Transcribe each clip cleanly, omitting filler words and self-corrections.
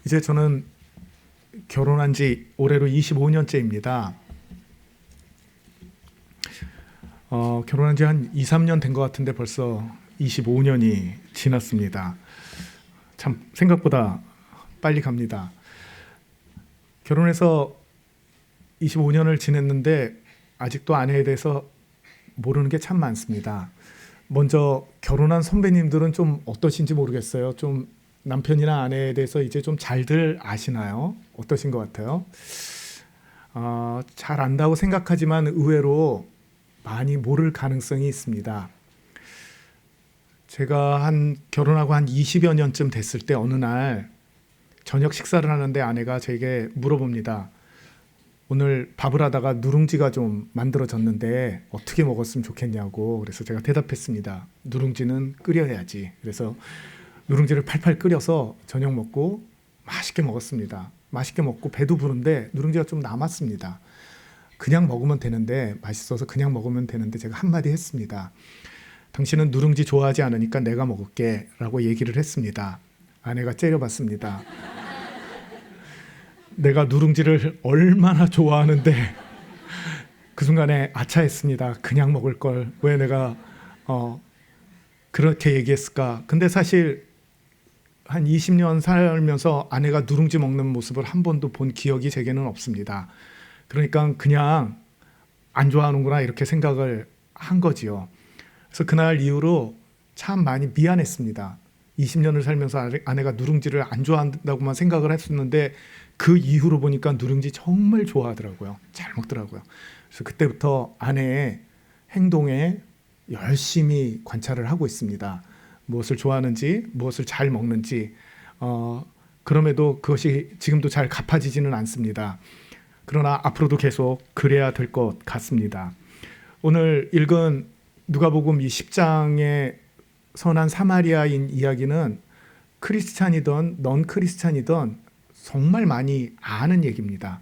이제 저는 결혼한 지 올해로 25년째입니다. 결혼한 지 한 2, 3년 된 것 같은데 벌써 25년이 지났습니다. 참 생각보다 빨리 갑니다. 결혼해서 25년을 지냈는데 아직도 아내에 대해서 모르는 게 참 많습니다. 먼저 결혼한 선배님들은 좀 어떠신지 모르겠어요. 좀 남편이나 아내에 대해서 이제 좀 잘들 아시나요? 어떠신 것 같아요? 잘 안다고 생각하지만 의외로 많이 모를 가능성이 있습니다. 제가 결혼하고 한 20여 년쯤 됐을 때 어느 날 저녁 식사를 하는데 아내가 저에게 물어봅니다. 오늘 밥을 하다가 누룽지가 좀 만들어졌는데 어떻게 먹었으면 좋겠냐고. 그래서 제가 대답했습니다. 누룽지는 끓여야지. 그래서 누룽지를 팔팔 끓여서 저녁 먹고 맛있게 먹었습니다. 맛있게 먹고 배도 부른데 누룽지가 좀 남았습니다. 그냥 먹으면 되는데, 맛있어서 그냥 먹으면 되는데 제가 한마디 했습니다. 당신은 누룽지 좋아하지 않으니까 내가 먹을게 라고 얘기를 했습니다. 아내가 째려봤습니다. 내가 누룽지를 얼마나 좋아하는데 그 순간에 아차했습니다. 그냥 먹을 걸 왜 내가 그렇게 얘기했을까. 근데 사실 한 20년 살면서 아내가 누룽지 먹는 모습을 한 번도 본 기억이 제게는 없습니다. 그러니까 그냥 안 좋아하는구나 이렇게 생각을 한 거지요. 그래서 그날 이후로 참 많이 미안했습니다. 20년을 살면서 아내가 누룽지를 안 좋아한다고만 생각을 했었는데 그 이후로 보니까 누룽지 정말 좋아하더라고요. 잘 먹더라고요. 그래서 그때부터 아내의 행동에 열심히 관찰을 하고 있습니다. 무엇을 좋아하는지, 무엇을 잘 먹는지. 그럼에도 그것이 지금도 잘 갚아지지는 않습니다. 그러나 앞으로도 계속 그래야 될 것 같습니다. 오늘 읽은 누가복음 이 10장의 선한 사마리아인 이야기는 크리스찬이든 넌 크리스찬이든 정말 많이 아는 얘기입니다.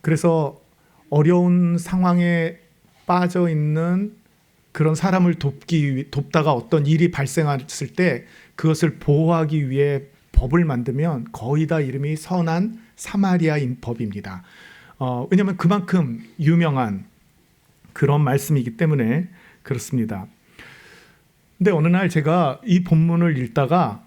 그래서 어려운 상황에 빠져 있는 그런 사람을 돕다가 어떤 일이 발생했을 때 그것을 보호하기 위해 법을 만들면 거의 다 이름이 선한 사마리아인 법입니다. 왜냐하면 그만큼 유명한 그런 말씀이기 때문에 그렇습니다. 근데 어느 날 제가 이 본문을 읽다가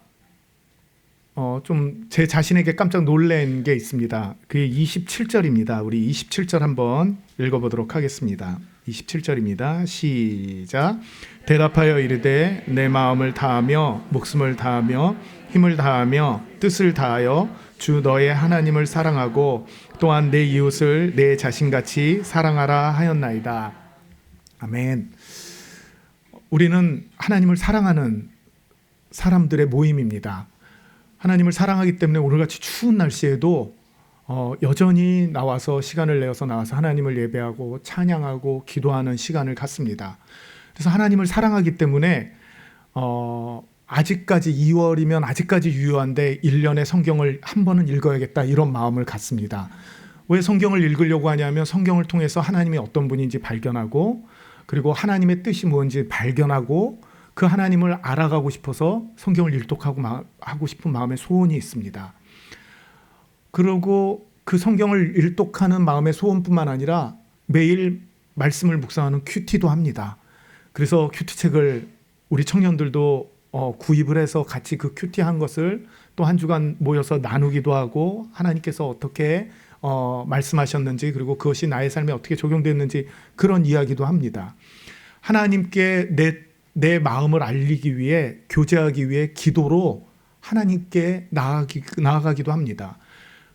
좀 제 자신에게 깜짝 놀란 게 있습니다. 그게 27절입니다. 우리 27절 한번 읽어보도록 하겠습니다. 27절입니다. 시작. 대답하여 이르되 내 마음을 다하며 목숨을 다하며 힘을 다하며 뜻을 다하여 주 너의 하나님을 사랑하고 또한 내 이웃을 내 자신같이 사랑하라 하였나이다. 아멘. 우리는 하나님을 사랑하는 사람들의 모임입니다. 하나님을 사랑하기 때문에 오늘같이 추운 날씨에도 여전히 시간을 내어서 나와서 하나님을 예배하고 찬양하고 기도하는 시간을 갖습니다. 그래서 하나님을 사랑하기 때문에 아직까지 2월이면 아직까지 유효한데 1년에 성경을 한 번은 읽어야겠다 이런 마음을 갖습니다. 왜 성경을 읽으려고 하냐면 성경을 통해서 하나님이 어떤 분인지 발견하고 그리고 하나님의 뜻이 뭔지 발견하고 그 하나님을 알아가고 싶어서 성경을 일독하고 싶은 마음의 소원이 있습니다. 그리고 그 성경을 일독하는 마음의 소원뿐만 아니라 매일 말씀을 묵상하는 큐티도 합니다. 그래서 큐티책을 우리 청년들도 구입을 해서 같이 그 큐티한 것을 또 한 주간 모여서 나누기도 하고 하나님께서 어떻게 말씀하셨는지 그리고 그것이 나의 삶에 어떻게 적용됐는지 그런 이야기도 합니다. 하나님께 내 마음을 알리기 위해 교제하기 위해 기도로 하나님께 나아가기도 합니다.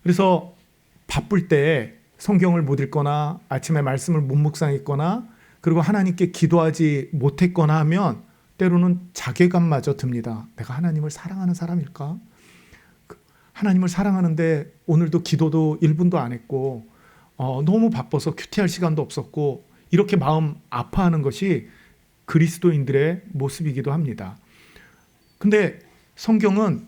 그래서 바쁠 때 성경을 못 읽거나 아침에 말씀을 못 묵상했거나 그리고 하나님께 기도하지 못했거나 하면 때로는 자괴감마저 듭니다. 내가 하나님을 사랑하는 사람일까? 하나님을 사랑하는데 오늘도 기도도 1분도 안 했고 너무 바빠서 큐티할 시간도 없었고 이렇게 마음 아파하는 것이 그리스도인들의 모습이기도 합니다. 근데 성경은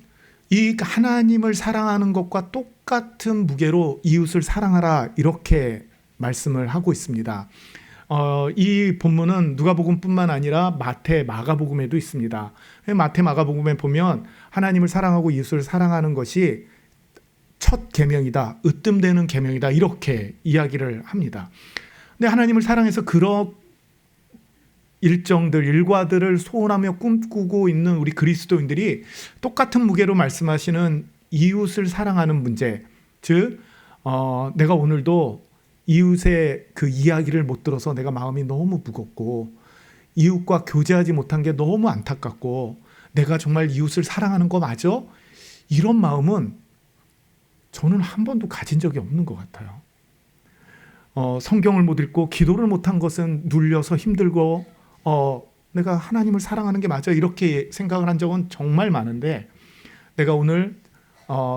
이 하나님을 사랑하는 것과 똑같은 무게로 이웃을 사랑하라 이렇게 말씀을 하고 있습니다. 이 본문은 누가복음뿐만 아니라 마태, 마가복음에도 있습니다. 마태, 마가복음에 보면 하나님을 사랑하고 이웃을 사랑하는 것이 첫 계명이다, 으뜸되는 계명이다, 이렇게 이야기를 합니다. 근데 하나님을 사랑해서 그런 일과들을 소원하며 꿈꾸고 있는 우리 그리스도인들이 똑같은 무게로 말씀하시는 이웃을 사랑하는 문제, 즉 내가 오늘도 이웃의 그 이야기를 못 들어서 내가 마음이 너무 무겁고 이웃과 교제하지 못한 게 너무 안타깝고 내가 정말 이웃을 사랑하는 거 맞아? 이런 마음은 저는 한 번도 가진 적이 없는 것 같아요. 성경을 못 읽고 기도를 못한 것은 눌려서 힘들고 내가 하나님을 사랑하는 게 맞아 이렇게 생각을 한 적은 정말 많은데 내가 오늘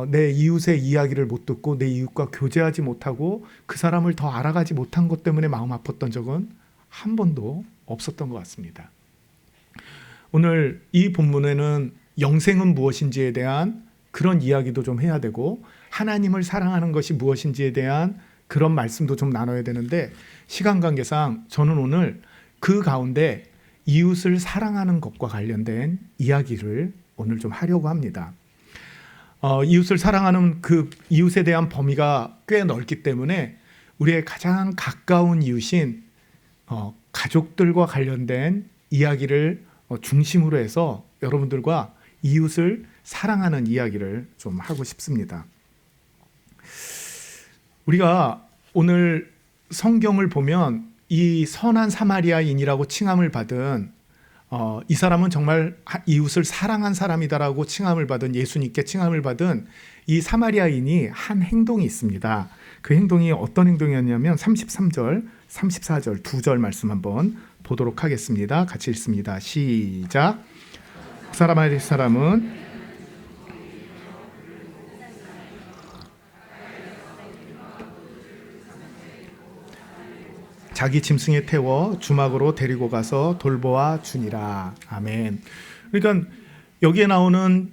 내 이웃의 이야기를 못 듣고 내 이웃과 교제하지 못하고 그 사람을 더 알아가지 못한 것 때문에 마음 아팠던 적은 한 번도 없었던 것 같습니다. 오늘 이 본문에는 영생은 무엇인지에 대한 그런 이야기도 좀 해야 되고 하나님을 사랑하는 것이 무엇인지에 대한 그런 말씀도 좀 나눠야 되는데 시간 관계상 저는 오늘 그 가운데 이웃을 사랑하는 것과 관련된 이야기를 오늘 좀 하려고 합니다. 이웃을 사랑하는 그 이웃에 대한 범위가 꽤 넓기 때문에 우리의 가장 가까운 이웃인 가족들과 관련된 이야기를 중심으로 해서 여러분들과 이웃을 사랑하는 이야기를 좀 하고 싶습니다. 우리가 오늘 성경을 보면 이 선한 사마리아인이라고 칭함을 받은 이 사람은 정말 이웃을 사랑한 사람이다라고 칭함을 받은 예수님께 칭함을 받은 이 사마리아인이 한 행동이 있습니다. 그 행동이 어떤 행동이었냐면 33절, 34절 두 절 말씀 한번 보도록 하겠습니다. 같이 읽습니다. 시작. 사람은 자기 짐승에 태워 주막으로 데리고 가서 돌보아 주니라. 아멘. 그러니까 여기에 나오는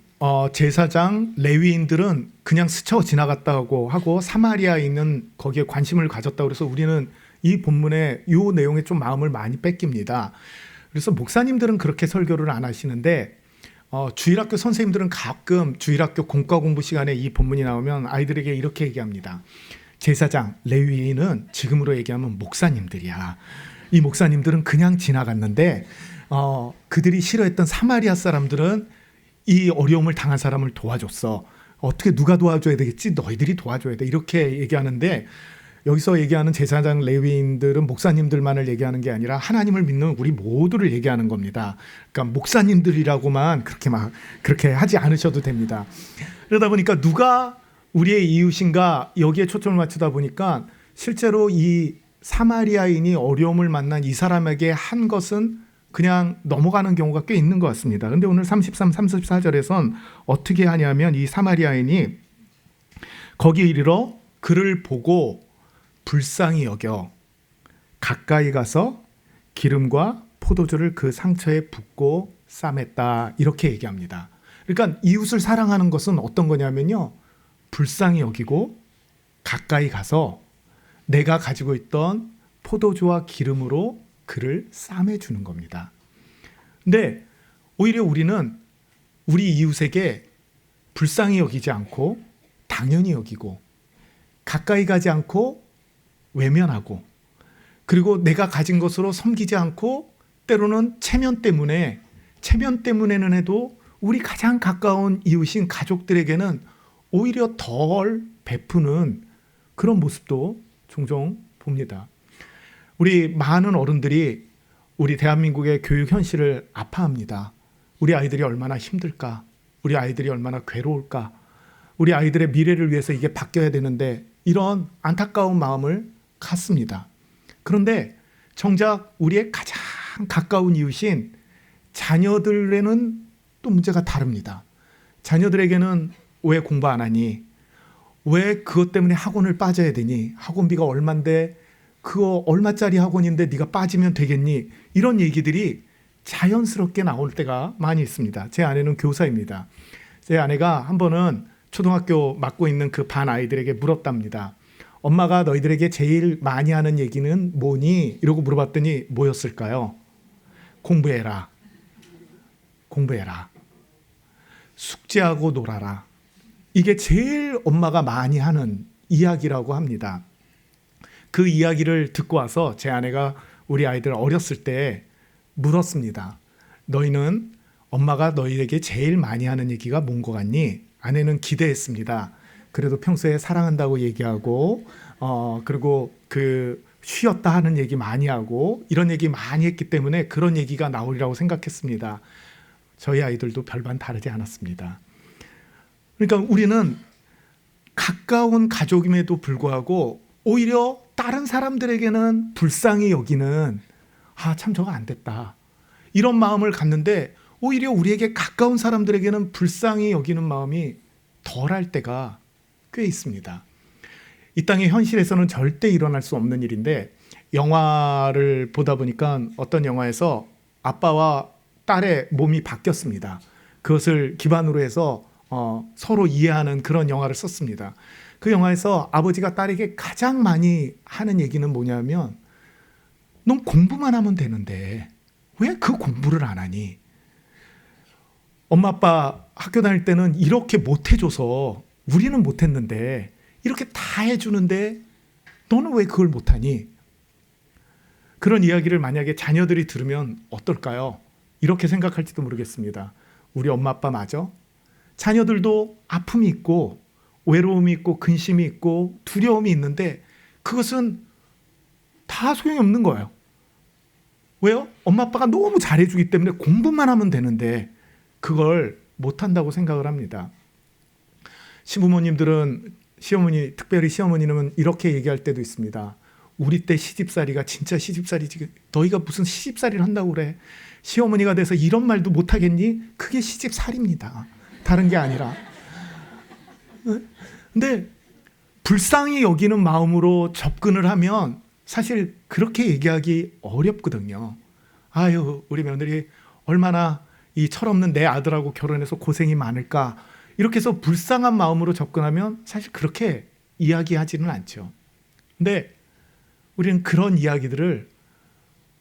제사장 레위인들은 그냥 스쳐 지나갔다고 하고 사마리아인은 거기에 관심을 가졌다고 그래서 우리는 이 본문의 이 내용에 좀 마음을 많이 뺏깁니다. 그래서 목사님들은 그렇게 설교를 안 하시는데 주일학교 선생님들은 가끔 주일학교 공과 공부 시간에 이 본문이 나오면 아이들에게 이렇게 얘기합니다. 제사장, 레위인은 지금으로 얘기하면 목사님들이야. 이 목사님들은 그냥 지나갔는데 그들이 싫어했던 사마리아 사람들은 이 어려움을 당한 사람을 도와줬어. 어떻게 누가 도와줘야 되겠지? 너희들이 도와줘야 돼. 이렇게 얘기하는데 여기서 얘기하는 제사장, 레위인들은 목사님들만을 얘기하는 게 아니라 하나님을 믿는 우리 모두를 얘기하는 겁니다. 그러니까 목사님들이라고만 그렇게 하지 않으셔도 됩니다. 그러다 보니까 누가 우리의 이웃인가 여기에 초점을 맞추다 보니까 실제로 이 사마리아인이 어려움을 만난 이 사람에게 한 것은 그냥 넘어가는 경우가 꽤 있는 것 같습니다. 그런데 오늘 33, 34절에선 어떻게 하냐면 이 사마리아인이 거기 이르러 그를 보고 불쌍히 여겨 가까이 가서 기름과 포도주를 그 상처에 붓고 싸맸다. 이렇게 얘기합니다. 그러니까 이웃을 사랑하는 것은 어떤 거냐면요. 불쌍히 여기고 가까이 가서 내가 가지고 있던 포도주와 기름으로 그를 싸매주는 겁니다. 근데 오히려 우리는 우리 이웃에게 불쌍히 여기지 않고 당연히 여기고 가까이 가지 않고 외면하고 그리고 내가 가진 것으로 섬기지 않고 때로는 체면 때문에는 해도 우리 가장 가까운 이웃인 가족들에게는 오히려 덜 베푸는 그런 모습도 종종 봅니다. 우리 많은 어른들이 우리 대한민국의 교육 현실을 아파합니다. 우리 아이들이 얼마나 힘들까? 우리 아이들이 얼마나 괴로울까? 우리 아이들의 미래를 위해서 이게 바뀌어야 되는데 이런 안타까운 마음을 갖습니다. 그런데 정작 우리의 가장 가까운 이웃인 자녀들에는 또 문제가 다릅니다. 자녀들에게는 왜 공부 안 하니? 왜 그것 때문에 학원을 빠져야 되니? 학원비가 얼만데 그거 얼마짜리 학원인데 네가 빠지면 되겠니? 이런 얘기들이 자연스럽게 나올 때가 많이 있습니다. 제 아내는 교사입니다. 제 아내가 한 번은 초등학교 맡고 있는 그 반 아이들에게 물었답니다. 엄마가 너희들에게 제일 많이 하는 얘기는 뭐니? 이러고 물어봤더니 뭐였을까요? 공부해라. 공부해라. 숙제하고 놀아라. 이게 제일 엄마가 많이 하는 이야기라고 합니다. 그 이야기를 듣고 와서 제 아내가 우리 아이들 어렸을 때 물었습니다. 너희는 엄마가 너희에게 제일 많이 하는 얘기가 뭔 것 같니? 아내는 기대했습니다. 그래도 평소에 사랑한다고 얘기하고 그리고 그 쉬었다 하는 얘기 많이 하고 이런 얘기 많이 했기 때문에 그런 얘기가 나오리라고 생각했습니다. 저희 아이들도 별반 다르지 않았습니다. 그러니까 우리는 가까운 가족임에도 불구하고 오히려 다른 사람들에게는 불쌍히 여기는 참 저거 안 됐다 이런 마음을 갖는데 오히려 우리에게 가까운 사람들에게는 불쌍히 여기는 마음이 덜할 때가 꽤 있습니다. 이 땅의 현실에서는 절대 일어날 수 없는 일인데 영화를 보다 보니까 어떤 영화에서 아빠와 딸의 몸이 바뀌었습니다. 그것을 기반으로 해서 서로 이해하는 그런 영화를 썼습니다. 그 영화에서 아버지가 딸에게 가장 많이 하는 얘기는 뭐냐면 넌 공부만 하면 되는데 왜 그 공부를 안 하니? 엄마 아빠 학교 다닐 때는 이렇게 못해줘서 우리는 못했는데 이렇게 다 해주는데 너는 왜 그걸 못하니? 그런 이야기를 만약에 자녀들이 들으면 어떨까요? 이렇게 생각할지도 모르겠습니다. 우리 엄마 아빠 맞아? 자녀들도 아픔이 있고 외로움이 있고 근심이 있고 두려움이 있는데 그것은 다 소용이 없는 거예요. 왜요? 엄마 아빠가 너무 잘해주기 때문에 공부만 하면 되는데 그걸 못한다고 생각을 합니다. 시부모님들은 시어머니, 특별히 시어머니는 이렇게 얘기할 때도 있습니다. 우리 때 시집살이가 진짜 시집살이지 너희가 무슨 시집살이를 한다고 그래. 시어머니가 돼서 이런 말도 못하겠니? 그게 시집살입니다. 다른 게 아니라. 근데 불쌍히 여기는 마음으로 접근을 하면 사실 그렇게 얘기하기 어렵거든요. 아유 우리 며느리 얼마나 이 철없는 내 아들하고 결혼해서 고생이 많을까. 이렇게 해서 불쌍한 마음으로 접근하면 사실 그렇게 이야기하지는 않죠. 근데 우리는 그런 이야기들을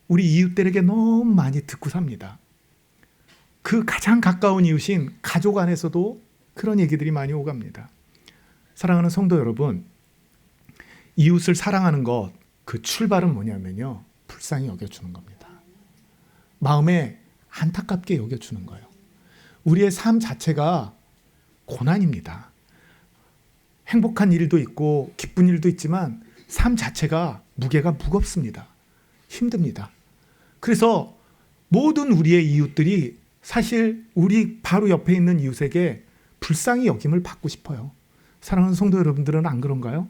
우리 이웃들에게 너무 많이 듣고 삽니다. 그 가장 가까운 이웃인 가족 안에서도 그런 얘기들이 많이 오갑니다. 사랑하는 성도 여러분, 이웃을 사랑하는 것, 그 출발은 뭐냐면요. 불쌍히 여겨주는 겁니다. 마음에 안타깝게 여겨주는 거예요. 우리의 삶 자체가 고난입니다. 행복한 일도 있고 기쁜 일도 있지만 삶 자체가 무게가 무겁습니다. 힘듭니다. 그래서 모든 우리의 이웃들이 사실 우리 바로 옆에 있는 이웃에게 불쌍히 여김을 받고 싶어요. 사랑하는 성도 여러분들은 안 그런가요?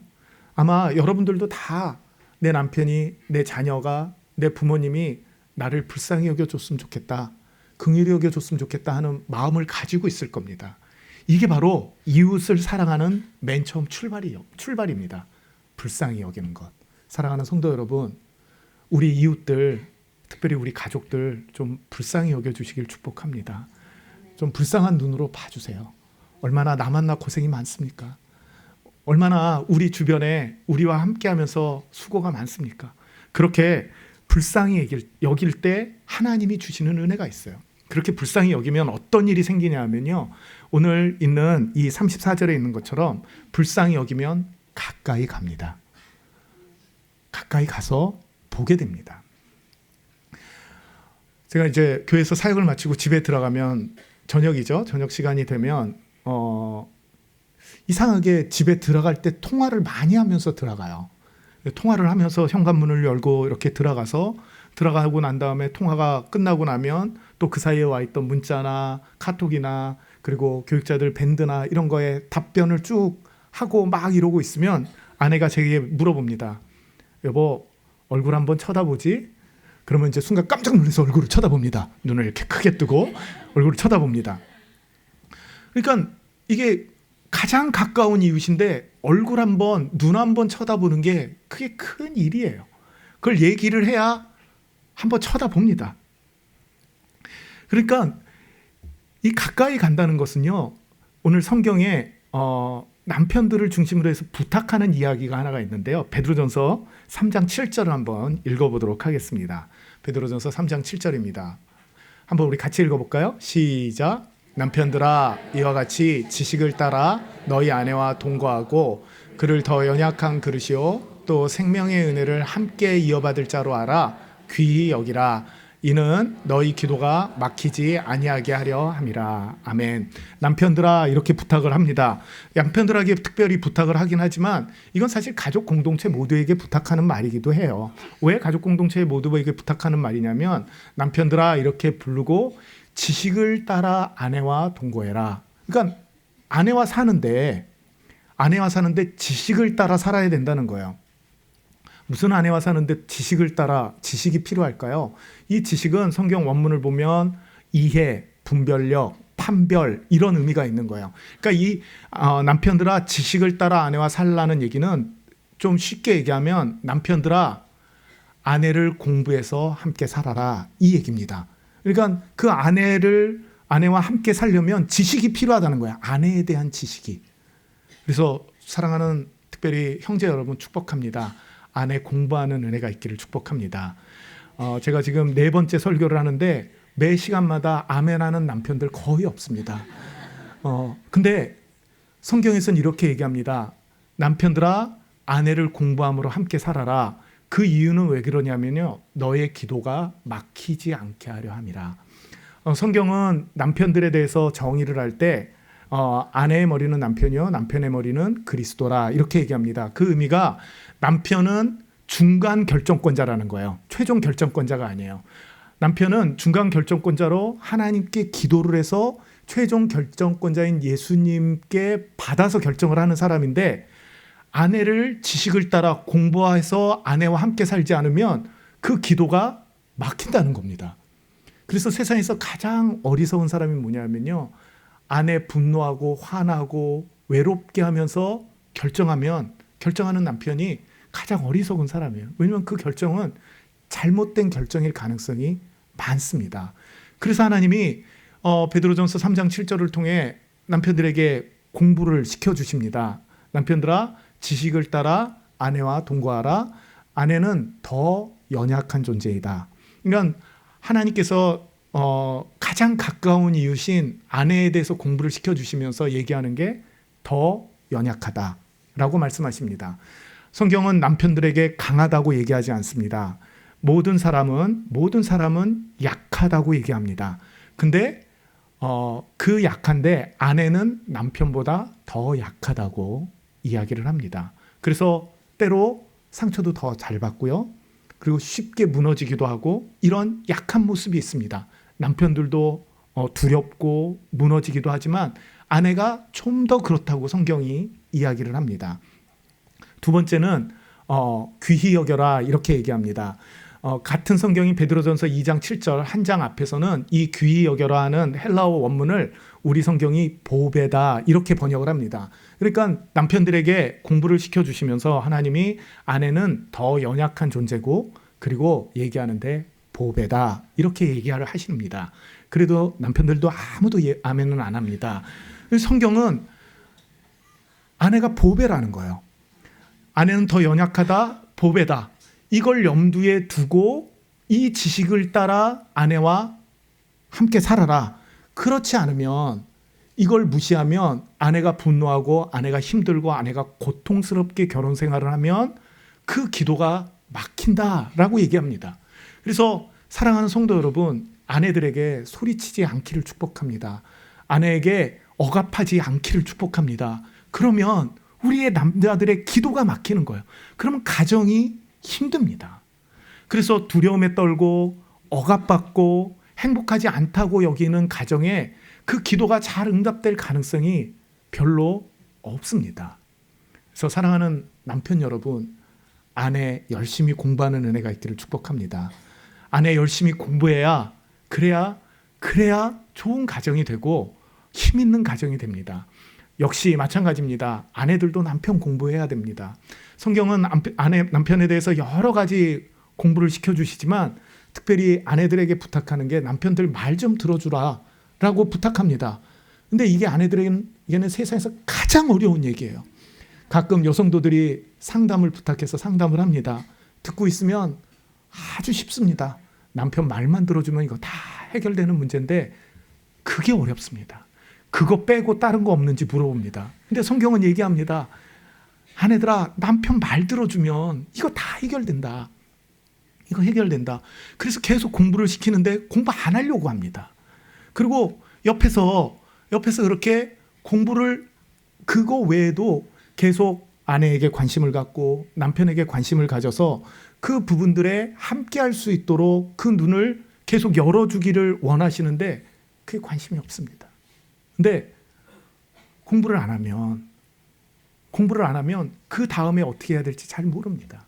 아마 여러분들도 다 내 남편이, 내 자녀가, 내 부모님이 나를 불쌍히 여겨줬으면 좋겠다, 긍휼히 여겨줬으면 좋겠다 하는 마음을 가지고 있을 겁니다. 이게 바로 이웃을 사랑하는 맨 처음 출발입니다. 불쌍히 여기는 것. 사랑하는 성도 여러분, 우리 이웃들, 특별히 우리 가족들 좀 불쌍히 여겨주시길 축복합니다. 좀 불쌍한 눈으로 봐주세요. 얼마나 나 만나 고생이 많습니까? 얼마나 우리 주변에 우리와 함께하면서 수고가 많습니까? 그렇게 불쌍히 여길 때 하나님이 주시는 은혜가 있어요. 그렇게 불쌍히 여기면 어떤 일이 생기냐 하면요, 오늘 있는 이 34절에 있는 것처럼 불쌍히 여기면 가까이 갑니다. 가까이 가서 보게 됩니다. 제가 이제 교회에서 사역을 마치고 집에 들어가면 저녁이죠. 저녁 시간이 되면 이상하게 집에 들어갈 때 통화를 많이 하면서 들어가요. 통화를 하면서 현관문을 열고 이렇게 들어가고 난 다음에 통화가 끝나고 나면 또 그 사이에 와 있던 문자나 카톡이나 그리고 교육자들 밴드나 이런 거에 답변을 쭉 하고 막 이러고 있으면 아내가 제게 물어봅니다. 여보, 얼굴 한번 쳐다보지? 그러면 이제 순간 깜짝 놀라서 얼굴을 쳐다봅니다. 눈을 이렇게 크게 뜨고 얼굴을 쳐다봅니다. 그러니까 이게 가장 가까운 이웃인데 얼굴 한번, 눈 한번 쳐다보는 게 그게 큰 일이에요. 그걸 얘기를 해야 한번 쳐다봅니다. 그러니까 이 가까이 간다는 것은요, 오늘 성경에 남편들을 중심으로 해서 부탁하는 이야기가 하나가 있는데요. 베드로전서 3장 7절을 한번 읽어보도록 하겠습니다. 베드로전서 3장 7절입니다. 한번 우리 같이 읽어볼까요? 시작. 남편들아 이와 같이 지식을 따라 너희 아내와 동거하고 그를 더 연약한 그릇이요 또 생명의 은혜를 함께 이어받을 자로 알아 귀히 여기라. 이는 너희 기도가 막히지 아니하게 하려 함이라. 아멘. 남편들아 이렇게 부탁을 합니다. 남편들에게 특별히 부탁을 하긴 하지만 이건 사실 가족 공동체 모두에게 부탁하는 말이기도 해요. 왜 가족 공동체 모두에게 부탁하는 말이냐면 남편들아 이렇게 부르고 지식을 따라 아내와 동거해라. 그러니까 아내와 사는데 지식을 따라 살아야 된다는 거예요. 무슨 아내와 사는데 지식을 따라 지식이 필요할까요? 이 지식은 성경 원문을 보면 이해, 분별력, 판별 이런 의미가 있는 거예요. 그러니까 이 남편들아 지식을 따라 아내와 살라는 얘기는 좀 쉽게 얘기하면 남편들아 아내를 공부해서 함께 살아라 이 얘기입니다. 그러니까 그 아내와 함께 살려면 지식이 필요하다는 거야. 아내에 대한 지식이. 그래서 사랑하는 특별히 형제 여러분 축복합니다. 아내 공부하는 은혜가 있기를 축복합니다. 제가 지금 4번째 설교를 하는데 매 시간마다 아멘하는 남편들 거의 없습니다. 근데 성경에서는 이렇게 얘기합니다. 남편들아 아내를 공부함으로 함께 살아라. 그 이유는 왜 그러냐면요. 너의 기도가 막히지 않게 하려 함이라. 성경은 남편들에 대해서 정의를 할 때 아내의 머리는 남편이요 남편의 머리는 그리스도라 이렇게 얘기합니다. 그 의미가 남편은 중간 결정권자라는 거예요. 최종 결정권자가 아니에요. 남편은 중간 결정권자로 하나님께 기도를 해서 최종 결정권자인 예수님께 받아서 결정을 하는 사람인데 아내를 지식을 따라 공부해서 아내와 함께 살지 않으면 그 기도가 막힌다는 겁니다. 그래서 세상에서 가장 어리석은 사람이 뭐냐면요. 아내 분노하고 화나고 외롭게 하면서 결정하는 남편이 가장 어리석은 사람이에요. 왜냐하면 그 결정은 잘못된 결정일 가능성이 많습니다. 그래서 하나님이 베드로전서 3장 7절을 통해 남편들에게 공부를 시켜주십니다. 남편들아 지식을 따라 아내와 동거하라. 아내는 더 연약한 존재이다. 그러니까 하나님께서 가장 가까운 이웃인 아내에 대해서 공부를 시켜주시면서 얘기하는 게 더 연약하다라고 말씀하십니다. 성경은 남편들에게 강하다고 얘기하지 않습니다. 모든 사람은 약하다고 얘기합니다. 근데 그 약한데 아내는 남편보다 더 약하다고 이야기를 합니다. 그래서 때로 상처도 더 잘 받고요. 그리고 쉽게 무너지기도 하고 이런 약한 모습이 있습니다. 남편들도 두렵고 무너지기도 하지만 아내가 좀 더 그렇다고 성경이 이야기를 합니다. 두 번째는 귀히 여겨라 이렇게 얘기합니다. 같은 성경인 베드로전서 2장 7절 한 장 앞에서는 이 귀히 여겨라 하는 헬라어 원문을 우리 성경이 보배다 이렇게 번역을 합니다. 그러니까 남편들에게 공부를 시켜주시면서 하나님이 아내는 더 연약한 존재고 그리고 얘기하는데 보배다 이렇게 얘기를 하십니다. 그래도 남편들도 아무도 아멘은 안 합니다. 성경은 아내가 보배라는 거예요. 아내는 더 연약하다, 보배다. 이걸 염두에 두고 이 지식을 따라 아내와 함께 살아라. 그렇지 않으면 이걸 무시하면 아내가 분노하고 아내가 힘들고 아내가 고통스럽게 결혼 생활을 하면 그 기도가 막힌다라고 얘기합니다. 그래서 사랑하는 성도 여러분, 아내들에게 소리치지 않기를 축복합니다. 아내에게 억압하지 않기를 축복합니다. 그러면 우리의 남자들의 기도가 막히는 거예요. 그러면 가정이 힘듭니다. 그래서 두려움에 떨고 억압받고 행복하지 않다고 여기는 가정에 그 기도가 잘 응답될 가능성이 별로 없습니다. 그래서 사랑하는 남편 여러분, 아내 열심히 공부하는 은혜가 있기를 축복합니다. 아내 열심히 공부해야 그래야 좋은 가정이 되고 힘 있는 가정이 됩니다. 역시 마찬가지입니다. 아내들도 남편 공부해야 됩니다. 성경은 남편에 대해서 여러 가지 공부를 시켜주시지만 특별히 아내들에게 부탁하는 게 남편들 말 좀 들어주라 라고 부탁합니다. 근데 이게 아내들에게는 이게는 세상에서 가장 어려운 얘기예요. 가끔 여성도들이 상담을 부탁해서 상담을 합니다. 듣고 있으면 아주 쉽습니다. 남편 말만 들어주면 이거 다 해결되는 문제인데 그게 어렵습니다. 그거 빼고 다른 거 없는지 물어봅니다. 근데 성경은 얘기합니다. 아내들아, 남편 말 들어주면 이거 다 해결된다. 이거 해결된다. 그래서 계속 공부를 시키는데 공부 안 하려고 합니다. 그리고 옆에서 그렇게 공부를 그거 외에도 계속 아내에게 관심을 갖고 남편에게 관심을 가져서 그 부분들에 함께 할 수 있도록 그 눈을 계속 열어주기를 원하시는데 그게 관심이 없습니다. 근데 공부를 안 하면 그 다음에 어떻게 해야 될지 잘 모릅니다.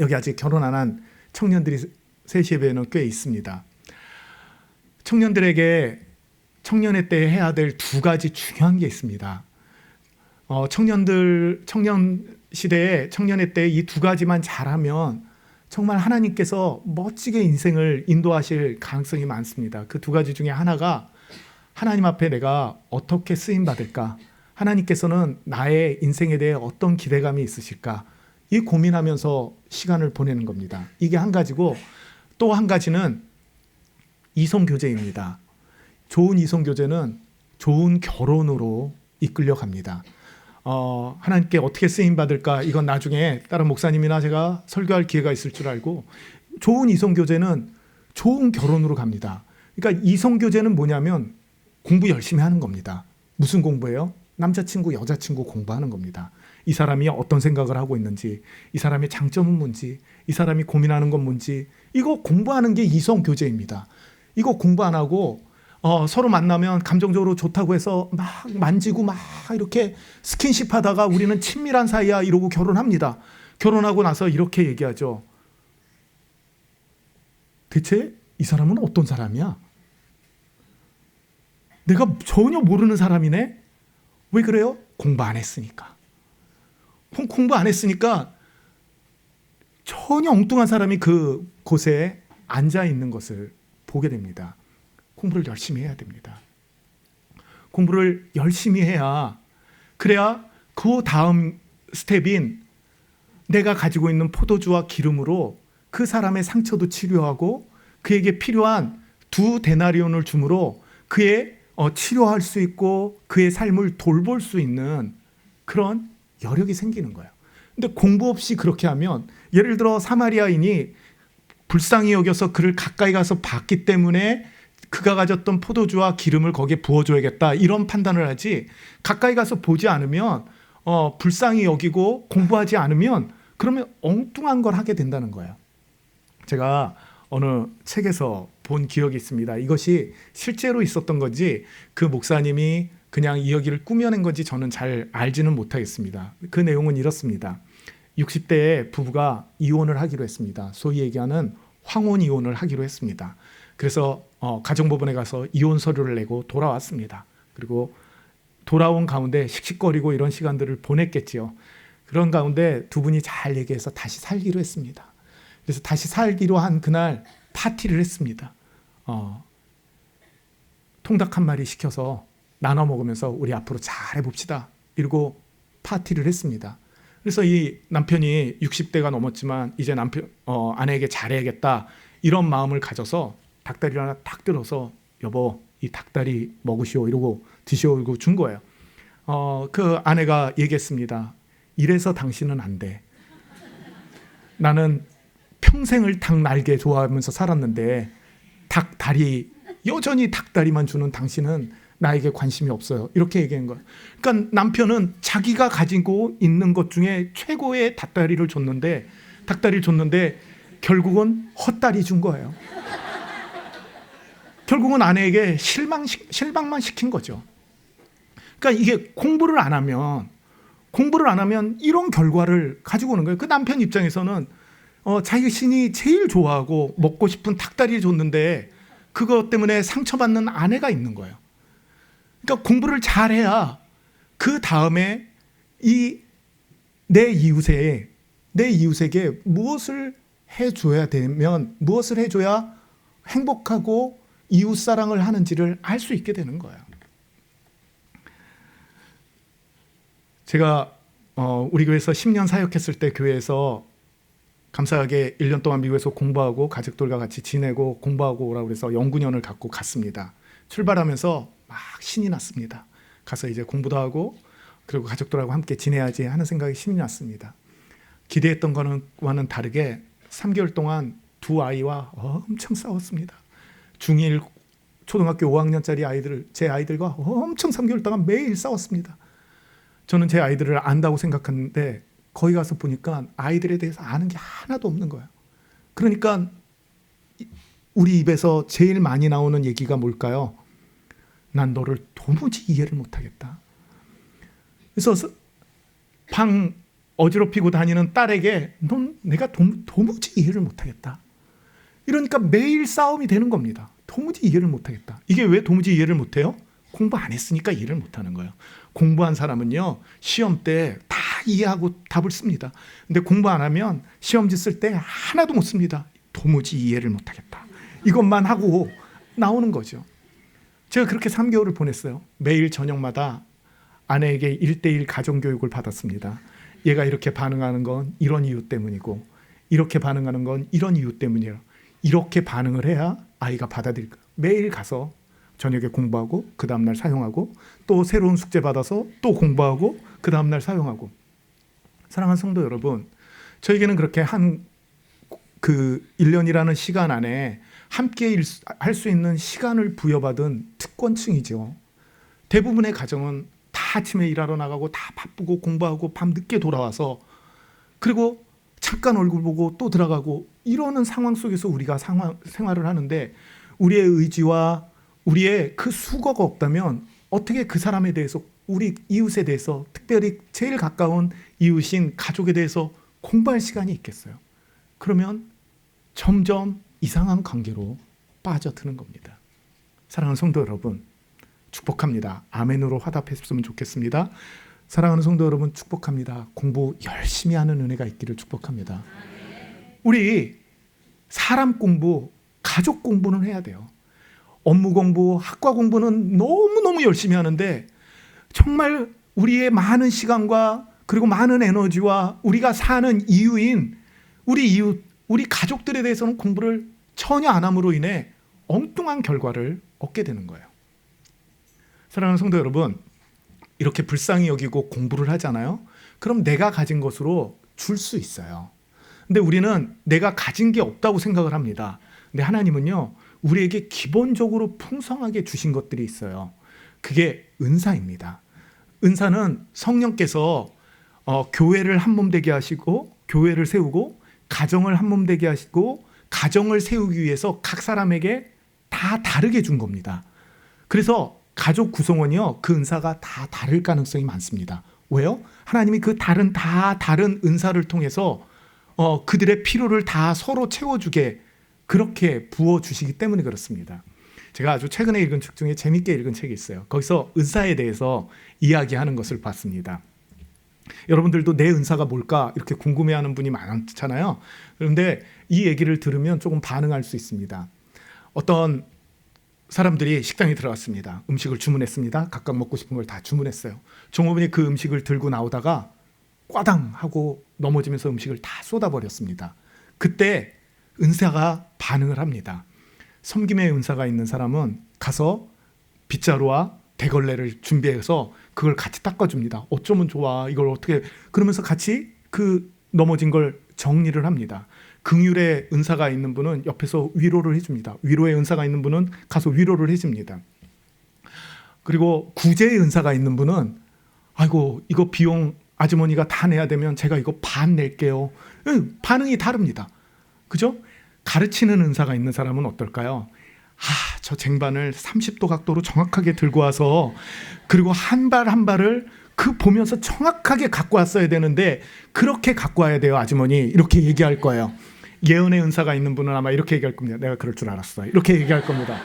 여기 아직 결혼 안 한 청년들이 세시예배에는 꽤 있습니다. 청년들에게 청년의 때 해야 될 두 가지 중요한 게 있습니다. 청년 시대에 청년의 때 이 두 가지만 잘하면 정말 하나님께서 멋지게 인생을 인도하실 가능성이 많습니다. 그 두 가지 중에 하나가 하나님 앞에 내가 어떻게 쓰임 받을까? 하나님께서는 나의 인생에 대해 어떤 기대감이 있으실까? 이 고민하면서 시간을 보내는 겁니다. 이게 한 가지고 또 한 가지는 이성교제입니다. 좋은 이성교제는 좋은 결혼으로 이끌려 갑니다. 하나님께 어떻게 쓰임 받을까? 이건 나중에 다른 목사님이나 제가 설교할 기회가 있을 줄 알고 좋은 이성교제는 좋은 결혼으로 갑니다. 그러니까 이성교제는 뭐냐면 공부 열심히 하는 겁니다. 무슨 공부예요? 남자친구, 여자친구 공부하는 겁니다. 이 사람이 어떤 생각을 하고 있는지, 이 사람의 장점은 뭔지, 이 사람이 고민하는 건 뭔지, 이거 공부하는 게 이성교제입니다. 이거 공부 안 하고 서로 만나면 감정적으로 좋다고 해서 막 만지고 막 이렇게 스킨십 하다가 우리는 친밀한 사이야 이러고 결혼합니다. 결혼하고 나서 이렇게 얘기하죠. 대체 이 사람은 어떤 사람이야? 내가 전혀 모르는 사람이네? 왜 그래요? 공부 안 했으니까. 공부 안 했으니까 전혀 엉뚱한 사람이 그 곳에 앉아 있는 것을 보게 됩니다. 공부를 열심히 해야 됩니다. 공부를 열심히 해야 그래야 그 다음 스텝인 내가 가지고 있는 포도주와 기름으로 그 사람의 상처도 치료하고 그에게 필요한 2데나리온을 줌으로 그의 치료할 수 있고 그의 삶을 돌볼 수 있는 그런 여력이 생기는 거예요. 근데 공부 없이 그렇게 하면 예를 들어 사마리아인이 불쌍히 여겨서 그를 가까이 가서 봤기 때문에 그가 가졌던 포도주와 기름을 거기에 부어줘야겠다 이런 판단을 하지 가까이 가서 보지 않으면 불쌍히 여기고 공부하지 않으면 그러면 엉뚱한 걸 하게 된다는 거예요. 제가 어느 책에서 본 기억이 있습니다. 이것이 실제로 있었던 건지 그 목사님이 그냥 이야기를 꾸며낸 건지 저는 잘 알지는 못하겠습니다. 그 내용은 이렇습니다. 60대에 부부가 이혼을 하기로 했습니다. 소위 얘기하는 황혼 이혼을 하기로 했습니다. 그래서 가정법원에 가서 이혼 서류를 내고 돌아왔습니다. 그리고 돌아온 가운데 씩씩거리고 이런 시간들을 보냈겠지요. 그런 가운데 두 분이 잘 얘기해서 다시 살기로 했습니다. 그래서 다시 살기로 한 그날 파티를 했습니다. 통닭 한 마리 시켜서 나눠 먹으면서 우리 앞으로 잘 해봅시다. 이러고 파티를 했습니다. 그래서 이 남편이 60대가 넘었지만 이제 아내에게 잘해야겠다 이런 마음을 가져서 닭다리를 하나 탁 들어서 여보 이 닭다리 먹으시오 이러고 드시오 이러고 준 거예요. 그 아내가 얘기했습니다. 이래서 당신은 안 돼. 나는 평생을 닭 날개 좋아하면서 살았는데 닭다리 여전히 닭다리만 주는 당신은 나에게 관심이 없어요. 이렇게 얘기한 거예요. 그러니까 남편은 자기가 가지고 있는 것 중에 최고의 닭다리를 줬는데 결국은 헛다리 준 거예요. 결국은 아내에게 실망만 시킨 거죠. 그러니까 이게 공부를 안 하면 이런 결과를 가지고 오는 거예요. 그 남편 입장에서는 자신이 제일 좋아하고 먹고 싶은 닭다리를 줬는데 그것 때문에 상처받는 아내가 있는 거예요. 그러니까 공부를 잘해야 그 다음에 내 이웃에게 무엇을 해줘야 행복하고 이웃 사랑을 하는지를 알 수 있게 되는 거예요. 제가 우리 교회에서 10년 사역했을 때 교회에서 감사하게 1년 동안 미국에서 공부하고 가족들과 같이 지내고 공부하고 오라고 해서 연구년을 갖고 갔습니다. 출발하면서 막 신이 났습니다. 가서 이제 공부도 하고 그리고 가족들하고 함께 지내야지 하는 생각이 신이 났습니다. 기대했던 거와는 다르게 3개월 동안 두 아이와 엄청 싸웠습니다. 중1 초등학교 5학년짜리 아이들, 제 아이들과 엄청 3개월 동안 매일 싸웠습니다. 저는 제 아이들을 안다고 생각하는데 거기 가서 보니까 아이들에 대해서 아는 게 하나도 없는 거예요. 그러니까 우리 입에서 제일 많이 나오는 얘기가 뭘까요? 난 너를 도무지 이해를 못하겠다. 그래서 방 어지럽히고 다니는 딸에게 넌 내가 도무지 이해를 못하겠다. 이러니까 매일 싸움이 되는 겁니다. 도무지 이해를 못하겠다. 이게 왜 도무지 이해를 못해요? 공부 안 했으니까 이해를 못하는 거예요. 공부한 사람은요 시험 때 다 이해하고 답을 씁니다. 근데 공부 안 하면 시험지 쓸 때 하나도 못 씁니다. 도무지 이해를 못하겠다. 이것만 하고 나오는 거죠. 제가 그렇게 3개월을 보냈어요. 매일 저녁마다 아내에게 1:1 가정교육을 받았습니다. 얘가 이렇게 반응하는 건 이런 이유 때문이고 이렇게 반응하는 건 이런 이유 때문이라 이렇게 반응을 해야 아이가 받아들일 거예요. 매일 가서 저녁에 공부하고 그 다음날 사용하고 또 새로운 숙제 받아서 또 공부하고 그 다음날 사용하고. 사랑하는 성도 여러분, 저에게는 그렇게 그 1년이라는 시간 안에 함께 할 수 있는 시간을 부여받은 특권층이죠. 대부분의 가정은 다 아침에 일하러 나가고 다 바쁘고 공부하고 밤 늦게 돌아와서 그리고 잠깐 얼굴 보고 또 들어가고 이러는 상황 속에서 우리가 생활을 하는데 우리의 의지와 우리의 그 수고가 없다면 어떻게 그 사람에 대해서 우리 이웃에 대해서 특별히 제일 가까운 이웃인 가족에 대해서 공부할 시간이 있겠어요? 그러면 점점 이상한 관계로 빠져드는 겁니다. 사랑하는 성도 여러분, 축복합니다. 아멘으로 화답했으면 좋겠습니다. 사랑하는 성도 여러분, 축복합니다. 공부 열심히 하는 은혜가 있기를 축복합니다. 우리 사람 공부, 가족 공부는 해야 돼요. 업무 공부, 학과 공부는 너무너무 열심히 하는데 정말 우리의 많은 시간과 그리고 많은 에너지와 우리가 사는 이유인 우리 이웃, 우리 가족들에 대해서는 공부를 전혀 안 함으로 인해 엉뚱한 결과를 얻게 되는 거예요. 사랑하는 성도 여러분, 이렇게 불쌍히 여기고 공부를 하잖아요. 그럼 내가 가진 것으로 줄 수 있어요. 근데 우리는 내가 가진 게 없다고 생각을 합니다. 근데 하나님은요, 우리에게 기본적으로 풍성하게 주신 것들이 있어요. 그게 은사입니다. 은사는 성령께서 교회를 한 몸 되게 하시고 교회를 세우고 가정을 한 몸 되게 하시고 가정을 세우기 위해서 각 사람에게 다 다르게 준 겁니다. 그래서 가족 구성원이요, 그 은사가 다 다를 가능성이 많습니다. 왜요? 하나님이 그 다른 은사를 통해서 그들의 필요를 다 서로 채워주게 그렇게 부어주시기 때문에 그렇습니다. 제가 아주 최근에 읽은 책 중에 재밌게 읽은 책이 있어요. 거기서 은사에 대해서 이야기하는 것을 봤습니다. 여러분들도 내 은사가 뭘까 이렇게 궁금해하는 분이 많잖아요. 그런데 이 얘기를 들으면 조금 반응할 수 있습니다. 어떤 사람들이 식당에 들어갔습니다. 음식을 주문했습니다. 각각 먹고 싶은 걸 다 주문했어요. 종업원이 그 음식을 들고 나오다가 꽈당 하고 넘어지면서 음식을 다 쏟아버렸습니다. 그때 은사가 반응을 합니다. 섬김의 은사가 있는 사람은 가서 빗자루와 대걸레를 준비해서 그걸 같이 닦아줍니다. 어쩌면 좋아, 이걸 어떻게, 그러면서 같이 그 넘어진 걸 정리를 합니다. 긍휼의 은사가 있는 분은 옆에서 위로를 해줍니다. 위로의 은사가 있는 분은 가서 위로를 해줍니다. 그리고 구제의 은사가 있는 분은 아이고 이거 비용 아주머니가 다 내야 되면 제가 이거 반 낼게요. 반응이 다릅니다. 그죠? 가르치는 은사가 있는 사람은 어떨까요? 저 쟁반을 30도 각도로 정확하게 들고 와서 그리고 한 발 한 발을 그 보면서 정확하게 갖고 왔어야 되는데 그렇게 갖고 와야 돼요, 아주머니. 이렇게 얘기할 거예요. 예언의 은사가 있는 분은 아마 이렇게 얘기할 겁니다. 내가 그럴 줄 알았어. 이렇게 얘기할 겁니다.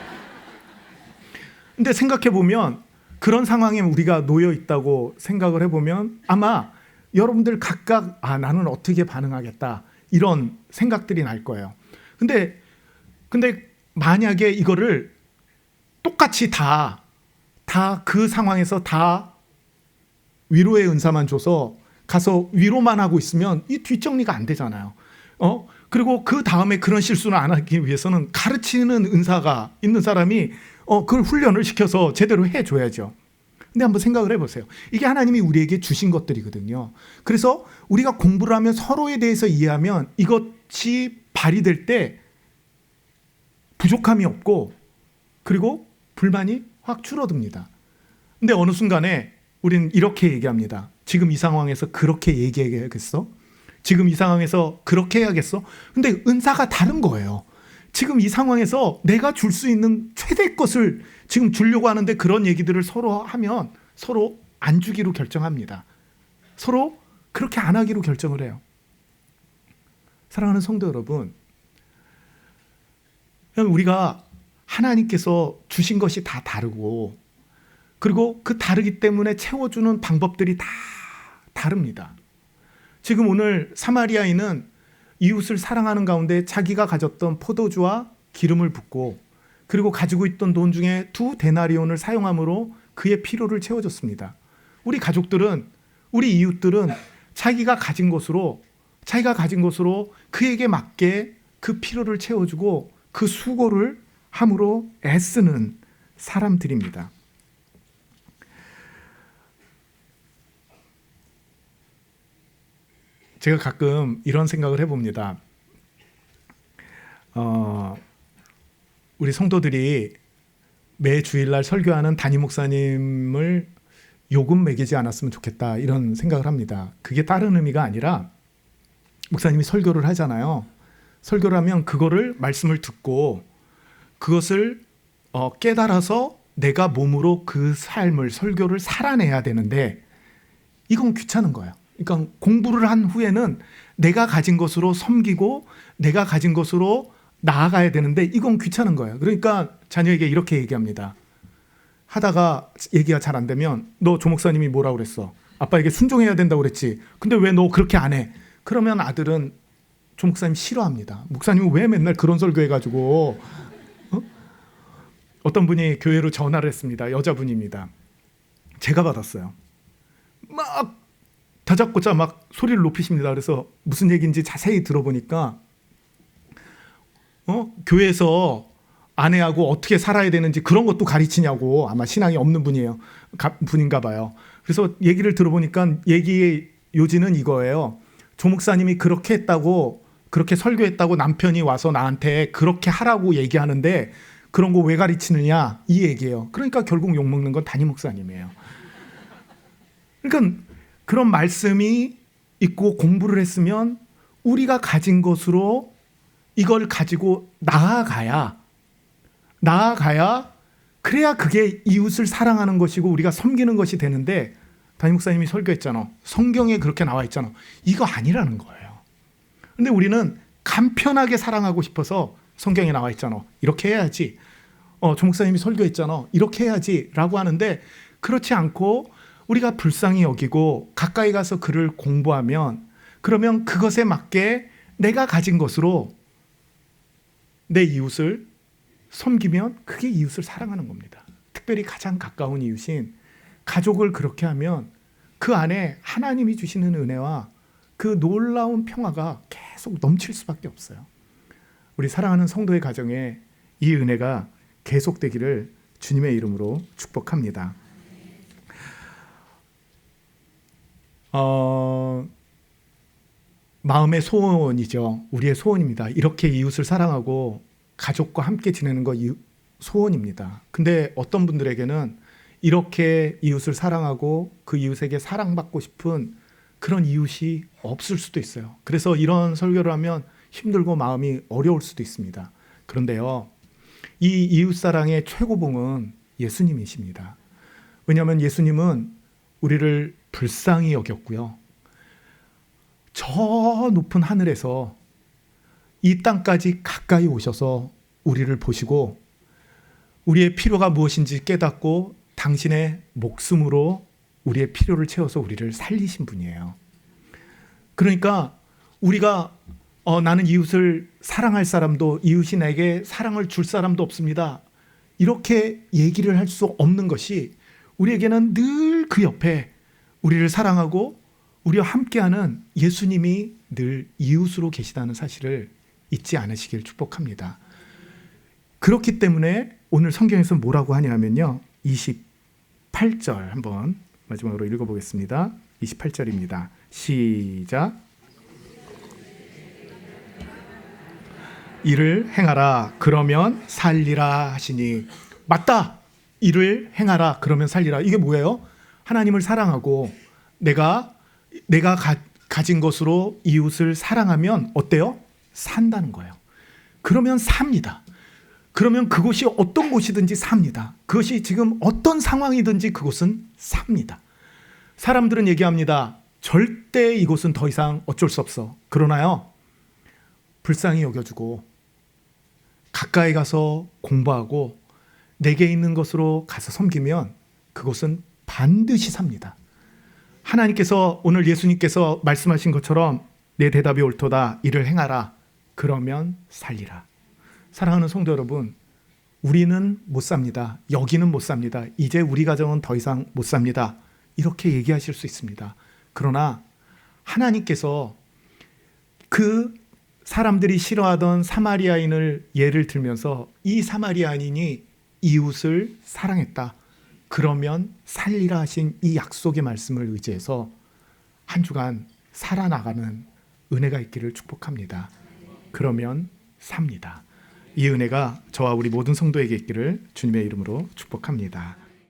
근데 생각해 보면 그런 상황에 우리가 놓여 있다고 생각을 해보면 아마 여러분들 각각 나는 어떻게 반응하겠다 이런 생각들이 날 거예요. 근데 만약에 이거를 똑같이 다 그 상황에서 다 위로의 은사만 줘서 가서 위로만 하고 있으면 이 뒷정리가 안 되잖아요. 그리고 그 다음에 그런 실수를 안 하기 위해서는 가르치는 은사가 있는 사람이 그걸 훈련을 시켜서 제대로 해줘야죠. 근데 한번 생각을 해보세요. 이게 하나님이 우리에게 주신 것들이거든요. 그래서 우리가 공부를 하면 서로에 대해서 이해하면 이것이 발휘될 때 부족함이 없고 그리고 불만이 확 줄어듭니다. 근데 어느 순간에 우리는 이렇게 얘기합니다. 지금 이 상황에서 그렇게 얘기해야겠어? 지금 이 상황에서 그렇게 해야겠어? 근데 은사가 다른 거예요. 지금 이 상황에서 내가 줄 수 있는 최대 것을 지금 주려고 하는데 그런 얘기들을 서로 하면 서로 안 주기로 결정합니다. 서로 그렇게 안 하기로 결정을 해요. 사랑하는 성도 여러분, 우리가 하나님께서 주신 것이 다 다르고 그리고 그 다르기 때문에 채워주는 방법들이 다 다릅니다. 지금 오늘 사마리아인은 이웃을 사랑하는 가운데 자기가 가졌던 포도주와 기름을 붓고 그리고 가지고 있던 돈 중에 2데나리온을 사용함으로 그의 필요를 채워줬습니다. 우리 가족들은, 우리 이웃들은 자기가 가진 것으로 그에게 맞게 그 필요를 채워주고 그 수고를 함으로 애쓰는 사람들입니다. 제가 가끔 이런 생각을 해봅니다. 우리 성도들이 매 주일날 설교하는 담임 목사님을 요금 매기지 않았으면 좋겠다 이런 생각을 합니다. 그게 다른 의미가 아니라 목사님이 설교를 하잖아요. 설교를 하면 그거를 말씀을 듣고 그것을 깨달아서 내가 몸으로 그 삶을 설교를 살아내야 되는데 이건 귀찮은 거예요. 그러니까 공부를 한 후에는 내가 가진 것으로 섬기고 내가 가진 것으로 나아가야 되는데 이건 귀찮은 거예요. 그러니까 자녀에게 이렇게 얘기합니다. 하다가 얘기가 잘 안 되면 너 조 목사님이 뭐라고 그랬어? 아빠에게 순종해야 된다고 그랬지. 근데 왜 너 그렇게 안 해? 그러면 아들은 조 목사님 싫어합니다. 목사님은 왜 맨날 그런 설교해가지고 어떤 분이 교회로 전화를 했습니다. 여자분입니다. 제가 받았어요. 막 다잡고짜 막 소리를 높이십니다. 그래서 무슨 얘기인지 자세히 들어보니까 교회에서 아내하고 어떻게 살아야 되는지 그런 것도 가르치냐고. 아마 신앙이 없는 분인가 봐요. 그래서 얘기를 들어보니까 얘기의 요지는 이거예요. 조 목사님이 그렇게 했다고, 그렇게 설교했다고 남편이 와서 나한테 그렇게 하라고 얘기하는데 그런 거 왜 가르치느냐 이 얘기예요. 그러니까 결국 욕먹는 건 담임 목사님이에요. 그러니까 그런 말씀이 있고 공부를 했으면 우리가 가진 것으로 이걸 가지고 나아가야 그래야 그게 이웃을 사랑하는 것이고 우리가 섬기는 것이 되는데 담임 목사님이 설교했잖아. 성경에 그렇게 나와 있잖아. 이거 아니라는 거예요. 근데 우리는 간편하게 사랑하고 싶어서 성경에 나와 있잖아. 이렇게 해야지. 조 목사님이 설교했잖아. 이렇게 해야지 라고 하는데 그렇지 않고 우리가 불쌍히 여기고 가까이 가서 그를 공부하면 그러면 그것에 맞게 내가 가진 것으로 내 이웃을 섬기면 그게 이웃을 사랑하는 겁니다. 특별히 가장 가까운 이웃인 가족을 그렇게 하면 그 안에 하나님이 주시는 은혜와 그 놀라운 평화가 계속 넘칠 수밖에 없어요. 우리 사랑하는 성도의 가정에 이 은혜가 계속되기를 주님의 이름으로 축복합니다. 마음의 소원이죠. 우리의 소원입니다. 이렇게 이웃을 사랑하고 가족과 함께 지내는 거 소원입니다. 근데 어떤 분들에게는 이렇게 이웃을 사랑하고 그 이웃에게 사랑받고 싶은 그런 이웃이 없을 수도 있어요. 그래서 이런 설교를 하면 힘들고 마음이 어려울 수도 있습니다. 그런데요, 이 이웃사랑의 최고봉은 예수님이십니다. 왜냐하면 예수님은 우리를 불쌍히 여겼고요. 저 높은 하늘에서 이 땅까지 가까이 오셔서 우리를 보시고 우리의 필요가 무엇인지 깨닫고 당신의 목숨으로 우리의 필요를 채워서 우리를 살리신 분이에요. 그러니까 우리가 나는 이웃을 사랑할 사람도 이웃이 내게 사랑을 줄 사람도 없습니다. 이렇게 얘기를 할 수 없는 것이 우리에게는 늘 그 옆에 우리를 사랑하고 우리와 함께하는 예수님이 늘 이웃으로 계시다는 사실을 잊지 않으시길 축복합니다. 그렇기 때문에 오늘 성경에서 뭐라고 하냐면요, 28절 한번 마지막으로 읽어보겠습니다. 28절입니다. 시작. 이를 행하라 그러면 살리라 하시니. 맞다. 이를 행하라 그러면 살리라. 이게 뭐예요? 하나님을 사랑하고 내가 가진 것으로 이웃을 사랑하면 어때요? 산다는 거예요. 그러면 삽니다. 그러면 그곳이 어떤 곳이든지 삽니다. 그것이 지금 어떤 상황이든지 그곳은 삽니다. 사람들은 얘기합니다. 절대 이곳은 더 이상 어쩔 수 없어. 그러나요, 불쌍히 여겨주고 가까이 가서 공부하고 내게 있는 것으로 가서 섬기면 그곳은 반드시 삽니다. 하나님께서, 오늘 예수님께서 말씀하신 것처럼 내 대답이 옳도다. 이를 행하라. 그러면 살리라. 사랑하는 성도 여러분, 우리는 못 삽니다. 여기는 못 삽니다. 이제 우리 가정은 더 이상 못 삽니다. 이렇게 얘기하실 수 있습니다. 그러나 하나님께서 그 사람들이 싫어하던 사마리아인을 예를 들면서 이 사마리아인이 이웃을 사랑했다. 그러면 살리라 하신 이 약속의 말씀을 의지해서 한 주간 살아나가는 은혜가 있기를 축복합니다. 그러면 삽니다. 이 은혜가 저와 우리 모든 성도에게 있기를 주님의 이름으로 축복합니다.